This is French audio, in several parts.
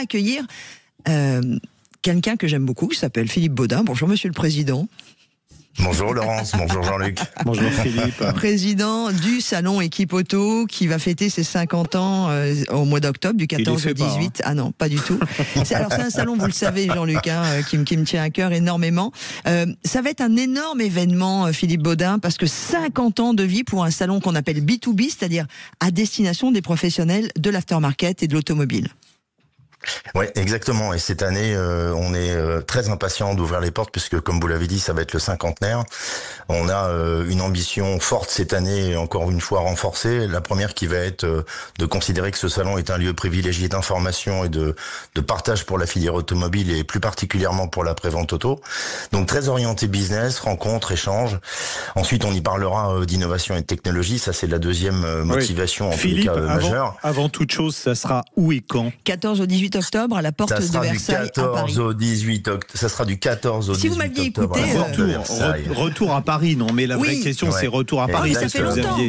accueillir quelqu'un que j'aime beaucoup, qui s'appelle Philippe Baudin. Bonjour Monsieur le Président. Bonjour Laurence, bonjour Jean-Luc. Bonjour Philippe. Président du salon Équipe Auto qui va fêter ses 50 ans au mois d'octobre, du 14 au 18. Ah non, pas du tout. C'est un salon, vous le savez Jean-Luc, qui me tient à cœur énormément. Ça va être un énorme événement, Philippe Baudin, parce que 50 ans de vie pour un salon qu'on appelle B2B, c'est-à-dire à destination des professionnels de l'aftermarket et de l'automobile. Oui, exactement. Et cette année, on est très impatient d'ouvrir les portes puisque, comme vous l'avez dit, ça va être le cinquantenaire. On a une ambition forte cette année, encore une fois renforcée. La première qui va être de considérer que ce salon est un lieu privilégié d'information et de partage pour la filière automobile et plus particulièrement pour la prévente auto. Donc très orienté business, rencontres, échanges. Ensuite, on y parlera d'innovation et de technologie. Ça, c'est la deuxième motivation, en Philippe, tous les cas, majeure. Avant toute chose, ça sera où et quand ? 14 au 18 octobre à la porte de Versailles à Paris. Ça sera du 14 au 18 octobre. Si vous m'aviez écouté, retour à Paris, non, mais la vraie question c'est retour à Paris. Ça fait longtemps.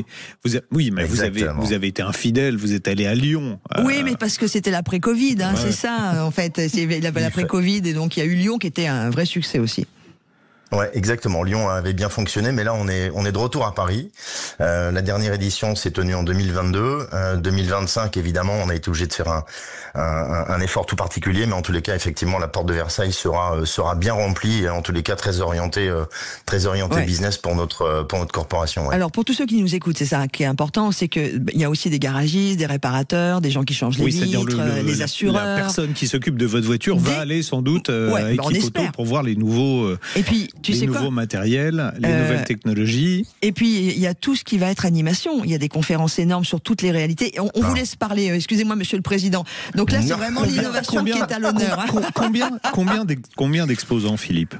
Vous avez été infidèle, vous êtes allé à Lyon. Oui, mais parce que c'était l'après-Covid, c'est ça en fait. Il avait l'après-Covid et donc il y a eu Lyon qui était un vrai succès aussi. Ouais, exactement. Lyon avait bien fonctionné, mais là on est de retour à Paris. La dernière édition s'est tenue en 2022. 2025, évidemment, on a été obligé de faire un effort tout particulier, mais en tous les cas, effectivement, la porte de Versailles sera bien remplie et en tous les cas très orientée business pour notre corporation. Ouais. Alors pour tous ceux qui nous écoutent, c'est ça qui est important, c'est que il y a aussi des garagistes, des réparateurs, des gens qui changent les vitres, les assureurs. La personne qui s'occupe de votre voiture va aller sans doute à Équipe Auto pour voir les nouveaux. Et puis les nouveaux matériels, les nouvelles technologies. Et puis, il y a tout ce qui va être animation. Il y a des conférences énormes sur toutes les réalités. On vous laisse parler. Excusez-moi, Monsieur le Président. Donc là, c'est vraiment l'innovation qui est à l'honneur. Combien d'exposants, Philippe ?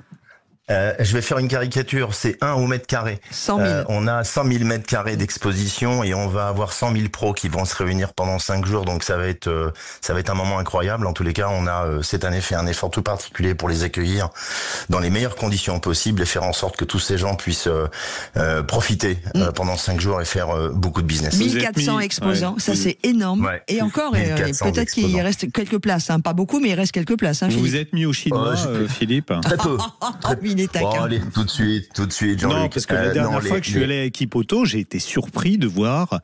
Je vais faire une caricature, c'est 1 au mètre carré. 100 000. On a 100 000 mètres carrés d'exposition et on va avoir 100 000 pros qui vont se réunir pendant 5 jours. Donc ça va être un moment incroyable. En tous les cas, on a cette année fait un effort tout particulier pour les accueillir dans les meilleures conditions possibles et faire en sorte que tous ces gens puissent profiter pendant 5 jours et faire beaucoup de business. 1400 exposants, ça c'est énorme. Ouais. Et encore, peut-être qu'il reste quelques places, pas beaucoup, mais il reste quelques places. Vous vous êtes mis au chinois, Philippe ? Très peu. Allez, tout de suite, Jean-Luc. Non, parce que la dernière fois que je suis allé à Équipe Auto, j'ai été surpris de voir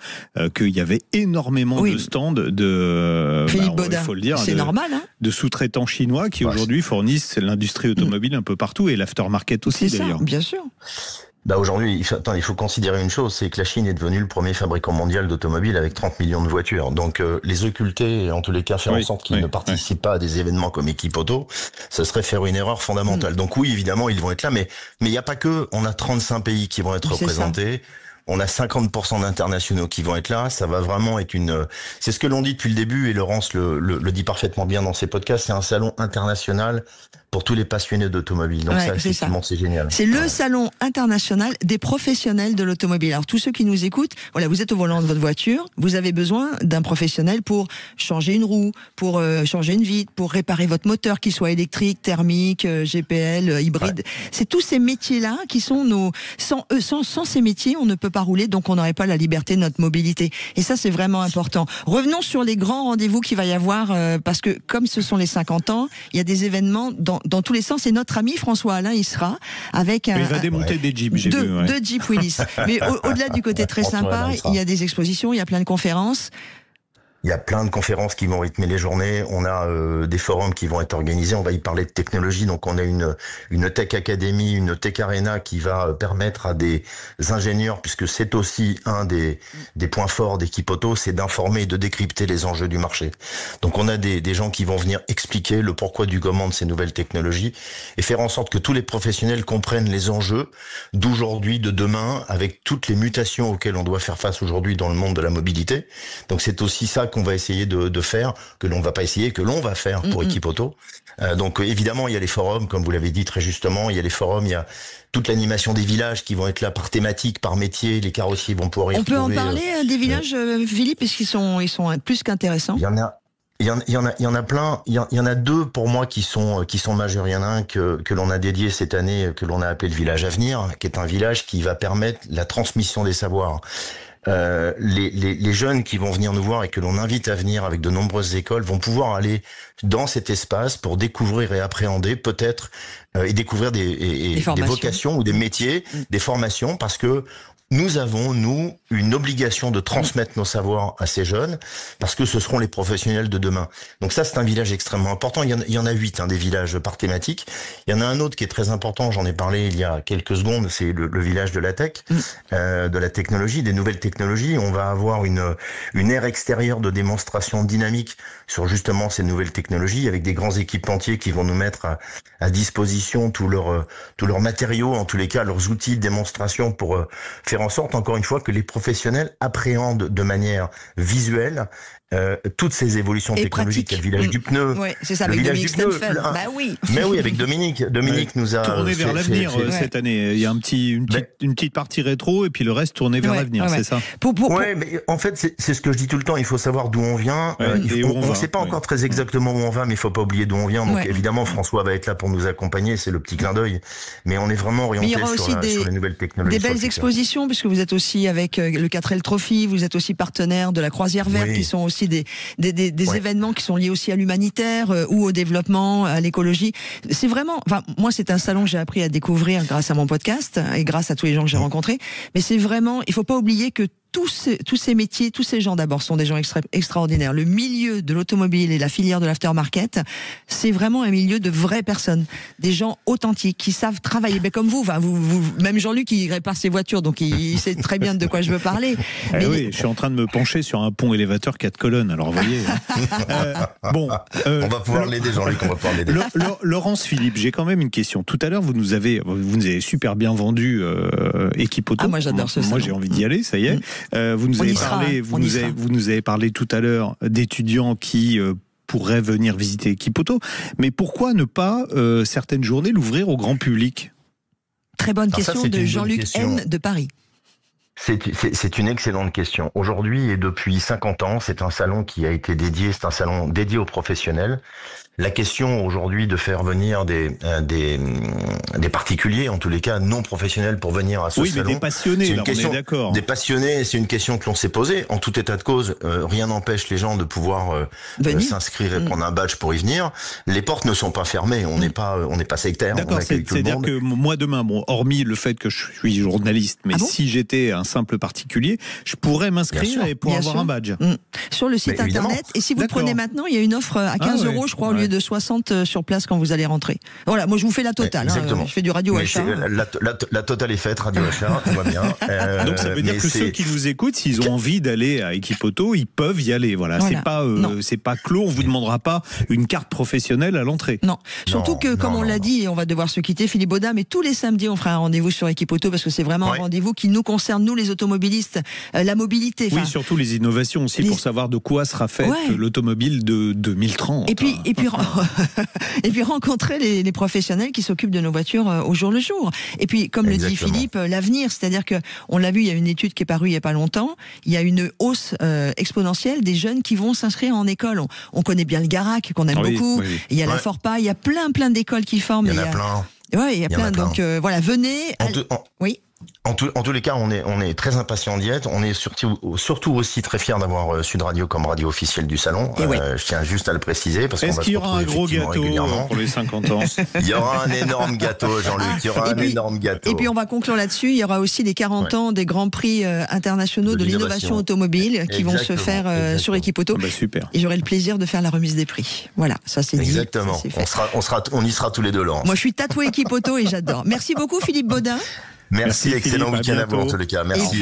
qu'il y avait énormément de stands de Philippe Baudin. Il faut le dire, c'est normal, de sous-traitants chinois qui aujourd'hui fournissent l'industrie automobile un peu partout et l'aftermarket aussi d'ailleurs. Ça, bien sûr. Aujourd'hui, il faut considérer une chose, c'est que la Chine est devenue le premier fabricant mondial d'automobiles avec 30 millions de voitures. Donc les occulter, et en tous les cas faire en sorte qu'ils ne participent pas à des événements comme Équipe Auto, ce serait faire une erreur fondamentale. Donc oui, évidemment, ils vont être là, mais il n'y a pas que, on a 35 pays qui vont être représentés. On a 50% d'internationaux qui vont être là. Ça va vraiment être c'est ce que l'on dit depuis le début et Laurence le dit parfaitement bien dans ses podcasts. C'est un salon international pour tous les passionnés d'automobile. Donc ça, effectivement, c'est génial. C'est le salon international des professionnels de l'automobile. Alors tous ceux qui nous écoutent, voilà, vous êtes au volant de votre voiture, vous avez besoin d'un professionnel pour changer une roue, pour changer une vitre, pour réparer votre moteur, qu'il soit électrique, thermique, GPL, hybride. Ouais. C'est tous ces métiers-là qui sont sans ces métiers, on ne peut pas rouler, donc on n'aurait pas la liberté de notre mobilité. Et ça, c'est vraiment important. Revenons sur les grands rendez-vous qu'il va y avoir, parce que comme ce sont les 50 ans, il y a des événements dans tous les sens. Et notre ami François Alain, il sera avec il va démonter des Jeeps, j'ai vu. Deux Jeep Willys. Mais au-delà du côté très sympa, il y a des expositions, il y a plein de conférences. Il y a plein de conférences qui vont rythmer les journées. On a des forums qui vont être organisés. On va y parler de technologie. Donc, on a une Tech Academy, une Tech Arena qui va permettre à des ingénieurs, puisque c'est aussi un des points forts d'Équipe Auto, c'est d'informer et de décrypter les enjeux du marché. Donc, on a des gens qui vont venir expliquer le pourquoi du comment de ces nouvelles technologies et faire en sorte que tous les professionnels comprennent les enjeux d'aujourd'hui, de demain, avec toutes les mutations auxquelles on doit faire face aujourd'hui dans le monde de la mobilité. Donc, c'est aussi ça qu'on va essayer de faire, que l'on va faire pour Équipe Auto. Donc évidemment, il y a les forums, comme vous l'avez dit très justement, il y a les forums, il y a toute l'animation des villages qui vont être là par thématique, par métier, les carrossiers vont pouvoir y retrouver. On peut en parler des villages, Philippe, parce qu'ils sont plus qu'intéressants. Il y en a plein. Il y en a deux pour moi qui sont majeurs. Il y en a un que l'on a dédié cette année, que l'on a appelé le village Avenir, qui est un village qui va permettre la transmission des savoirs. les jeunes qui vont venir nous voir et que l'on invite à venir avec de nombreuses écoles vont pouvoir aller dans cet espace pour découvrir et appréhender peut-être et découvrir des vocations ou des métiers, des formations, parce que nous avons, nous, une obligation de transmettre nos savoirs à ces jeunes, parce que ce seront les professionnels de demain. Donc ça, c'est un village extrêmement important. Il y en a 8, des villages par thématique. Il y en a un autre qui est très important, j'en ai parlé il y a quelques secondes, c'est le village de la tech, de la technologie, des nouvelles technologies. On va avoir une aire extérieure de démonstration dynamique sur justement ces nouvelles technologies, avec des grands équipementiers qui vont nous mettre à disposition tous leurs matériaux, en tous les cas leurs outils de démonstration pour faire en sorte, encore une fois, que les professionnels appréhendent de manière visuelle toutes ces évolutions technologiques. Il y a le village du pneu. Oui, c'est ça, avec Dominique Stenfeld. Bah oui. Mais oui, avec Dominique. Dominique nous a tourné vers l'avenir cette année. Il y a une petite partie rétro et puis le reste tourné vers l'avenir, c'est ça. Ouais, mais en fait, c'est ce que je dis tout le temps. Il faut savoir d'où on vient. On ne sait pas encore très exactement où on va, mais il faut pas oublier d'où on vient. Donc évidemment, François va être là pour nous accompagner. C'est le petit clin d'œil. Mais on est vraiment orienté sur les nouvelles technologies. Des belles expositions, puisque vous êtes aussi avec le 4L Trophy, vous êtes aussi partenaire de la Croisière Verte, qui sont aussi des événements qui sont liés aussi à l'humanitaire ou au développement, à l'écologie. C'est vraiment, moi c'est un salon que j'ai appris à découvrir grâce à mon podcast et grâce à tous les gens que j'ai rencontrés. Mais c'est vraiment, il faut pas oublier que tous ces métiers, tous ces gens d'abord sont des gens extraordinaires. Le milieu de l'automobile et la filière de l'aftermarket, c'est vraiment un milieu de vraies personnes, des gens authentiques qui savent travailler. Ben comme vous, même Jean-Luc qui répare ses voitures, donc il sait très bien de quoi je veux parler. Mais oui, je suis en train de me pencher sur un pont élévateur 4 colonnes. Alors vous voyez. On va pouvoir l'aider, Jean-Luc. On va pouvoir l'aider. Laurence Philippe, j'ai quand même une question. Tout à l'heure, vous nous avez super bien vendu Équipe Auto. Ah, moi j'adore ce salon. Moi j'ai envie d'y aller, ça y est. Vous nous avez parlé tout à l'heure d'étudiants qui pourraient venir visiter Équipe Auto, mais pourquoi ne pas certaines journées l'ouvrir au grand public? Très bonne question de Jean-Luc N de Paris. C'est une excellente question. Aujourd'hui et depuis 50 ans, c'est un salon qui a été dédié, c'est un salon dédié aux professionnels. La question aujourd'hui de faire venir des particuliers, en tous les cas non professionnels, pour venir à ce salon. Oui, mais des passionnés, là, on est d'accord. Des passionnés, c'est une question que l'on s'est posée. En tout état de cause, rien n'empêche les gens de pouvoir s'inscrire et prendre un badge pour y venir. Les portes ne sont pas fermées, on n'est pas sectaire. D'accord, c'est-à-dire que moi demain, hormis le fait que je suis journaliste, mais si j'étais un simple particulier, je pourrais m'inscrire et pour avoir un badge. Sur le site internet, et si vous le prenez maintenant, il y a une offre à 15 €, je crois, au lieu de 60 sur place quand vous allez rentrer. Voilà, moi je vous fais la totale. Je fais du radio achat. La totale est faite, radio achat, on va bien. Donc ça veut dire que ceux qui nous écoutent, s'ils ont envie d'aller à Équipe Auto, ils peuvent y aller. Voilà. C'est pas clos, on vous demandera pas une carte professionnelle à l'entrée. Non, surtout que comme on l'a dit, et on va devoir se quitter, Philippe Baudin, mais tous les samedis on fera un rendez-vous sur Équipe Auto parce que c'est vraiment un rendez-vous qui nous concerne, nous les automobilistes, la mobilité. Oui, surtout les innovations aussi pour savoir de quoi sera faite l'automobile de 2030. Et puis rencontrer les professionnels qui s'occupent de nos voitures au jour le jour. Et puis, comme le dit Philippe, l'avenir, c'est-à-dire que on l'a vu, il y a une étude qui est parue il y a pas longtemps. Il y a une hausse exponentielle des jeunes qui vont s'inscrire en école. On connaît bien le Garac qu'on aime beaucoup. Oui. Il y a la Forpa, il y a plein d'écoles qui forment. Il y en a plein. Ouais, il y a plein. Donc voilà, venez. Oui. En tous les cas, on est très impatient d'y être. On est surtout aussi très fiers d'avoir Sud Radio comme radio officielle du salon. Je tiens juste à le préciser parce qu'on va se retrouver. Est-ce qu'il y aura un gros gâteau pour les 50 ans? Il y aura un énorme gâteau, Jean-Luc. Il y aura énorme gâteau. Et puis on va conclure là-dessus. Il y aura aussi les 40 ans des grands prix internationaux de l'innovation automobile qui vont se faire sur Équipe Auto. Super. Et j'aurai le plaisir de faire la remise des prix. Voilà, ça c'est dit. Exactement. On y sera tous les deux, Laurence. Moi, je suis tatoué Équipe Auto et j'adore. Merci beaucoup, Philippe Baudin. Merci, excellent week-end à vous en tous les cas. Merci.